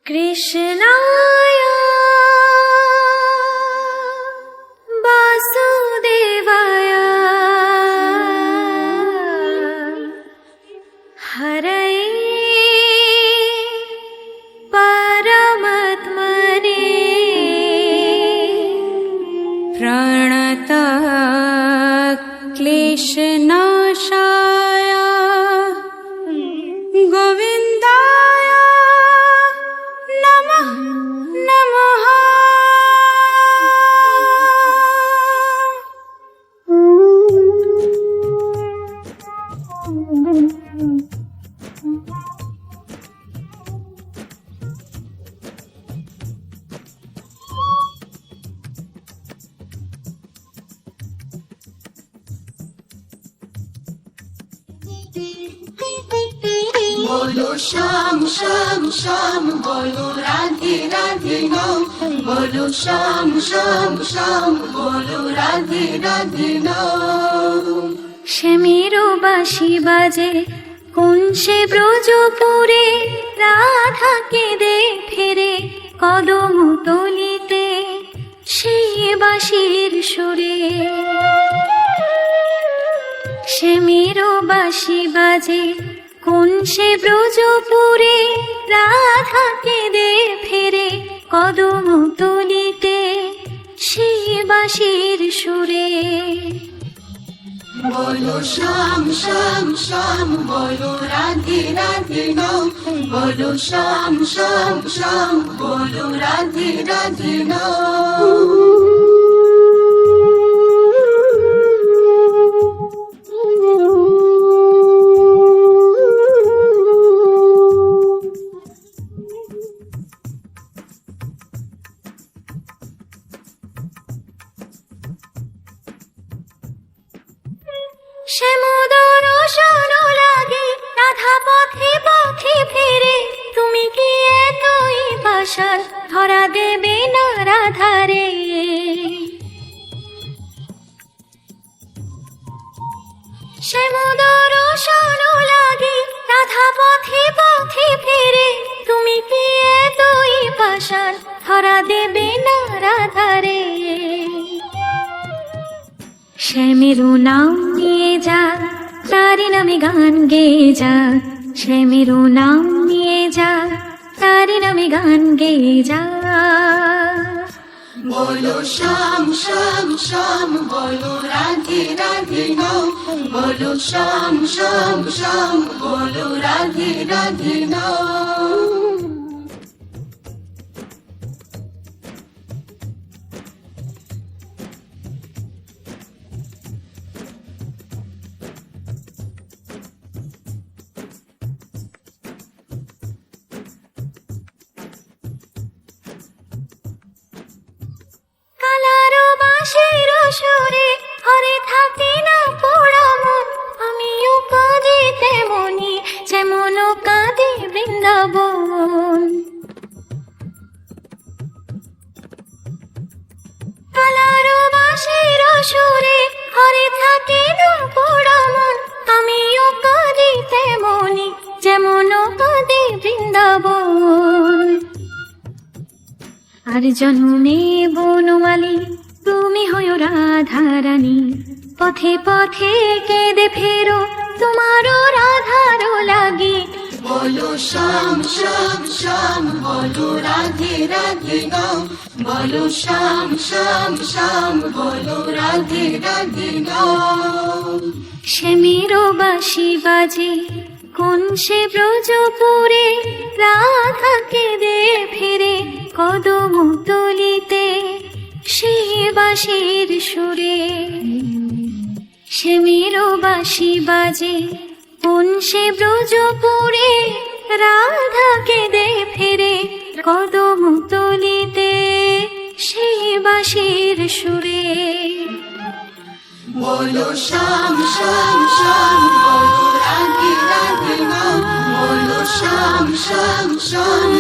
कृष्णाय वासुदेवाय हरये परमात्मने प्रणतः क्लेशनाशाय गोविन्दाय नमः नमः। बोलो श्याम श्याम श्याम बोलो राधे राधे नाम बोलो श्याम श्याम श्याम बोलो राधे राधे नाम। শ্যামেরও বাঁশি বাজে কোন সে ব্রজপুরে, রাধা কেঁদে ফেরে কদম তলিতে সেই বাঁশির সুরে। শ্যামেরও বাঁশি বাজে কোন সে ব্রজপুরে, রাধা কেঁদে ফেরে কদম তলিতে সেই বাঁশির সুরে। बोलो श्याम श्याम श्याम बोलो राधे राधे नाम बोलो श्याम श्याम श्याम बोलो राधे राधे नाम। শ্যামোদর শোন লাগে রাধা পথে পথে ফেরে, তুমি কি এতই পাষাণ ধরা দেবে না রাধারে। শ্যামোদর শোন লাগে রাধা পথে পথে ফেরে, তুমি কি এতই পাষাণ ধরা দেবে না রাধারে। শ্যামেরু নাম নিয়ে যা, তারি নামে গান গেয়ে যা। শ্যামেরু নাম নিয়ে যা, তারি নামে গান গেয়ে যা। बोलो श्याम श्याम श्याम बोलो राधे राधे नाम बोलो श्याम श्याम श्याम बोलो राधे राधे नाम। কালারো বাঁশির সুরে হরে থাকে না পোড়া মন, আমিও কাঁদি তেমনি যেমন কাঁদি বৃন্দাবন। কালারো বাঁশির সুরে হরে থাকে না পোড়া মন, আমিও কাঁদি তেমনি যেমন কাঁদি বৃন্দাবন। আর জন্মে বনমালী তুমি হয়ো রাধারানী, পথে পথে কেঁদে ফেরো তোমারও রাধারও লাগি। बोलो श्याम श्याम श्याम बोलो राधे राधे नाम बोलो श्याम श्याम श्याम बोलो राधे राधे नाम। শ্যামেরও বাঁশি বাজে কোন সে ব্রজপুরে, রাধা কেঁদে ফেরে কদম তলিতে সেই বাঁশির সুরে। শ্যামেরও বাঁশি বাজে কোন সে ব্রজপুরে, রাধা কেঁদে ফেরে কদম তলিতে সেই বাঁশির সুরে। बोलो श्याम श्याम श्याम बोलो राधे राधे नाम बोलो श्याम श्याम श्याम